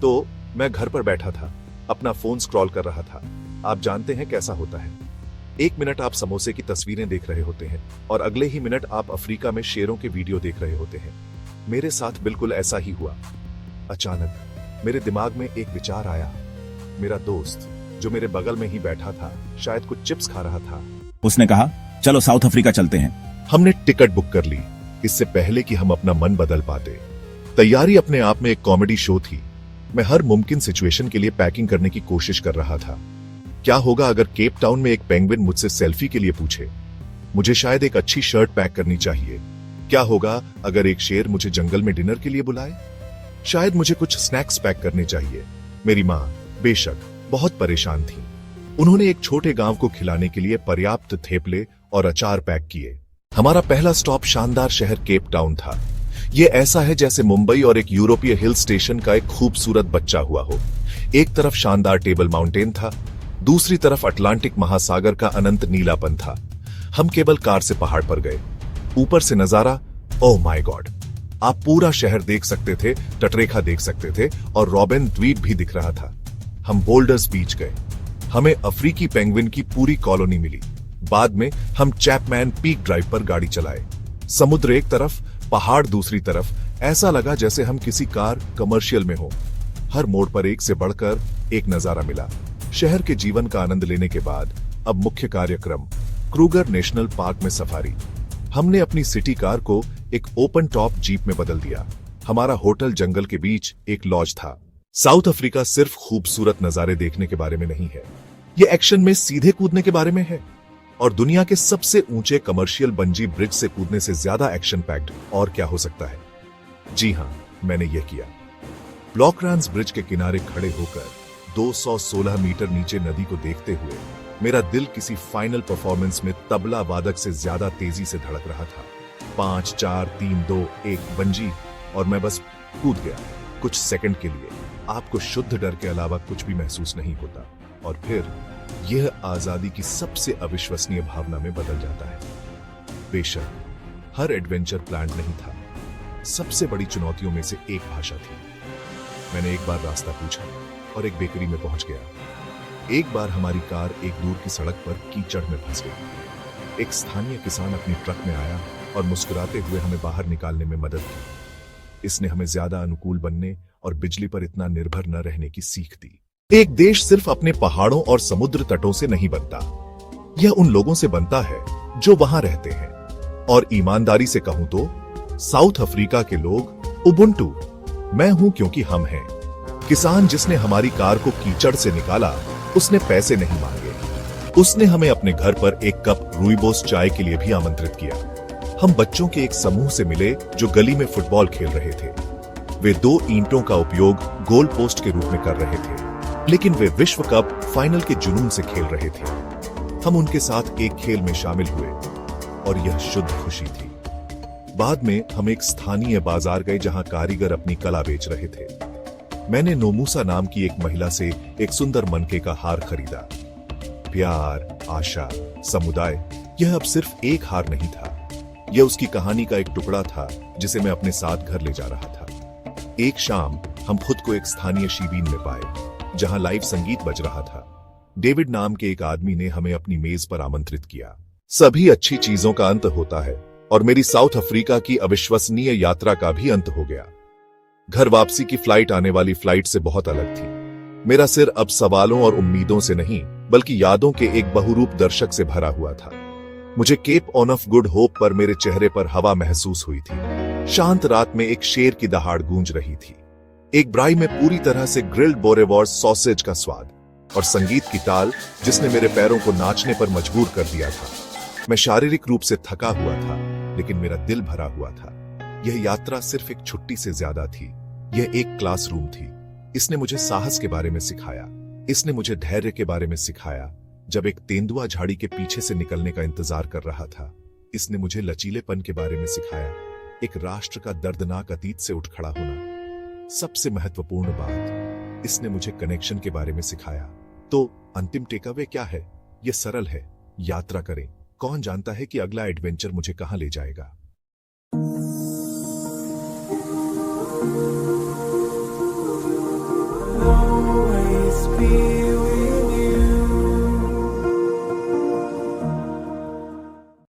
तो मैं घर पर बैठा था, अपना फोन स्क्रॉल कर रहा था। आप जानते हैं कैसा होता है। एक मिनट आप समोसे की तस्वीरें देख रहे होते हैं और अगले ही मिनट आप अफ्रीका में शेरों के वीडियो देख रहे होते हैं। मेरे साथ बिल्कुल ऐसा ही हुआ। अचानक मेरे दिमाग में एक विचार आया। मेरा दोस्त जो मेरे बगल में ही बैठा था, शायद कुछ चिप्स खा रहा था। उसने कहा, चलो साउथ अफ्रीका चलते हैं। हमने टिकट बुक कर ली, इससे पहले कि हम अपना मन बदल पाते। तैयारी अपने आप में एक कॉमेडी शो थी। मैं हर मुमकिन सिचुएशन के लिए पैकिंग करने की कोशिश कर रहा था। क्या होगा अगर केप टाउन में एक पेंगुइन मुझसे सेल्फी के लिए पूछे? मुझे शायद एक अच्छी शर्ट पैक करनी चाहिए। क्या होगा अगर एक शेर मुझे जंगल में डिनर के लिए बुलाए? शायद मुझे कुछ स्नैक्स पैक करने चाहिए। मेरी माँ बेशक बहुत परेशान थी। उन्होंने एक छोटे गांव को खिलाने के लिए पर्याप्त थेपले और अचार पैक किए। हमारा पहला स्टॉप शानदार शहर केप टाउन था। यह ऐसा है जैसे मुंबई और एक यूरोपीय हिल स्टेशन का एक खूबसूरत बच्चा हुआ हो। एक तरफ शानदार टेबल माउंटेन था, दूसरी तरफ अटलांटिक महासागर का अनंत नीलापन था। हम केबल कार से पहाड़ पर गए। ऊपर से नजारा, ओह माय गॉड! आप पूरा शहर देख सकते थे, तटरेखा देख सकते थे और रॉबिन द्वीप भी दिख रहा था। हम बोल्डर्स बीच गए। हमें अफ्रीकी पेंगुइन की पूरी कॉलोनी मिली। बाद में हम चैपमैन पीक ड्राइव पर गाड़ी चलाए। समुद्र एक तरफ, पहाड़ दूसरी तरफ। ऐसा लगा जैसे हम किसी कार कमर्शियल में हो। हर मोड़ पर एक से बढ़कर एक नजारा मिला। शहर के जीवन का आनंद लेने के बाद अब मुख्य कार्यक्रम, क्रूगर नेशनल पार्क में सफारी। हमने अपनी सिटी कार को एक ओपन टॉप जीप में बदल दिया। हमारा होटल जंगल के बीच एक लॉज था। साउथ अफ्रीका सिर्फ खूबसूरत नजारे देखने के बारे में नहीं है, यह एक्शन में सीधे कूदने के बारे में है। और दुनिया के सबसे ऊंचे कमर्शियल बंजी ब्रिज से कूदने से ज्यादा एक्शन पैक्ड और क्या हो सकता है? जी हां, मैंने यह किया। ब्लॉकरैंस ब्रिज के किनारे खड़े होकर 216 मीटर नीचे नदी को देखते हुए मेरा दिल किसी फाइनल परफॉर्मेंस में तबला वादक से ज्यादा तेजी से धड़क रहा था। 5 4 3 2 1 बंजी, और मैं बस कूद गया। कुछ सेकंड के लिए आपको शुद्ध डर के अलावा कुछ भी महसूस नहीं होता, और फिर यह आजादी की सबसे अविश्वसनीय भावना में बदल जाता है। बेशक हर एडवेंचर प्लान नहीं था। सबसे बड़ी चुनौतियों में से एक भाषा थी। मैंने एक बार रास्ता पूछा और एक बेकरी में पहुंच गया। एक बार हमारी कार एक दूर की सड़क पर कीचड़ में फंस गई। एक स्थानीय किसान अपनी ट्रक में आया और मुस्कुराते हुए हमें बाहर निकालने में मदद की। इसने हमें ज्यादा अनुकूल बनने और बिजली पर इतना निर्भर न रहने की सीख दी। एक देश सिर्फ अपने पहाड़ों और समुद्र तटों से नहीं बनता, यह उन लोगों से बनता है जो वहां रहते हैं। और ईमानदारी से कहूं तो साउथ अफ्रीका के लोग उबुंटू मैं हूं क्योंकि हम हैं। किसान जिसने हमारी कार को कीचड़ से निकाला, उसने पैसे नहीं मांगे। उसने हमें अपने घर पर एक कप रूइबोस चाय के लिए भी आमंत्रित किया। हम बच्चों के एक समूह से मिले जो गली में फुटबॉल खेल रहे थे। वे 2 ईंटों का उपयोग गोल पोस्ट के रूप में कर रहे थे, लेकिन वे विश्व कप फाइनल के जुनून से खेल रहे थे। हम उनके साथ एक खेल में शामिल हुए और यह शुद्ध खुशी थी। बाद में हम एक स्थानीय बाजार गए जहां कारीगर अपनी कला बेच रहे थे। मैंने नोमूसा नाम की एक महिला से एक सुंदर मनके का हार खरीदा। प्यार, आशा, समुदाय, यह अब सिर्फ एक हार नहीं था, यह उसकी कहानी का एक टुकड़ा था जिसे मैं अपने साथ घर ले जा रहा था। एक शाम हम खुद को एक स्थानीय शिबीन में पाए जहां लाइव संगीत बज रहा था। डेविड नाम के एक आदमी ने हमें अपनी मेज पर आमंत्रित किया। सभी अच्छी चीजों का अंत होता है, और मेरी साउथ अफ्रीका की अविश्वसनीय यात्रा का भी अंत हो गया। घर वापसी की फ्लाइट आने वाली फ्लाइट से बहुत अलग थी। मेरा सिर अब सवालों और उम्मीदों से नहीं, बल्कि यादों के एक बहुरूप दर्शक से भरा हुआ था। मुझे केप ऑफ गुड होप पर मेरे चेहरे पर हवा महसूस हुई थी। शांत रात में एक शेर की दहाड़ गूंज रही थी। एक ब्राई में पूरी तरह से ग्रिल्ड बोरेवॉर्स सॉसेज का स्वाद, और संगीत की ताल जिसने मेरे पैरों को नाचने पर मजबूर कर दिया था। मैं शारीरिक रूप से थका हुआ था, लेकिन मेरा दिल भरा हुआ था। यह यात्रा सिर्फ एक छुट्टी से ज्यादा थी। यह एक क्लासरूम थी। इसने मुझे साहस के बारे में सिखाया। इसने मुझे धैर्य के बारे में सिखाया जब एक तेंदुआ झाड़ी के पीछे से निकलने का इंतजार कर रहा था। इसने मुझे लचीलेपन के बारे में सिखाया, एक राष्ट्र का दर्दनाक अतीत से उठ खड़ा होना। सबसे महत्वपूर्ण बात, इसने मुझे कनेक्शन के बारे में सिखाया। तो अंतिम टेकअवे क्या है? यह सरल है, यात्रा करें। कौन जानता है कि अगला एडवेंचर मुझे कहां ले जाएगा।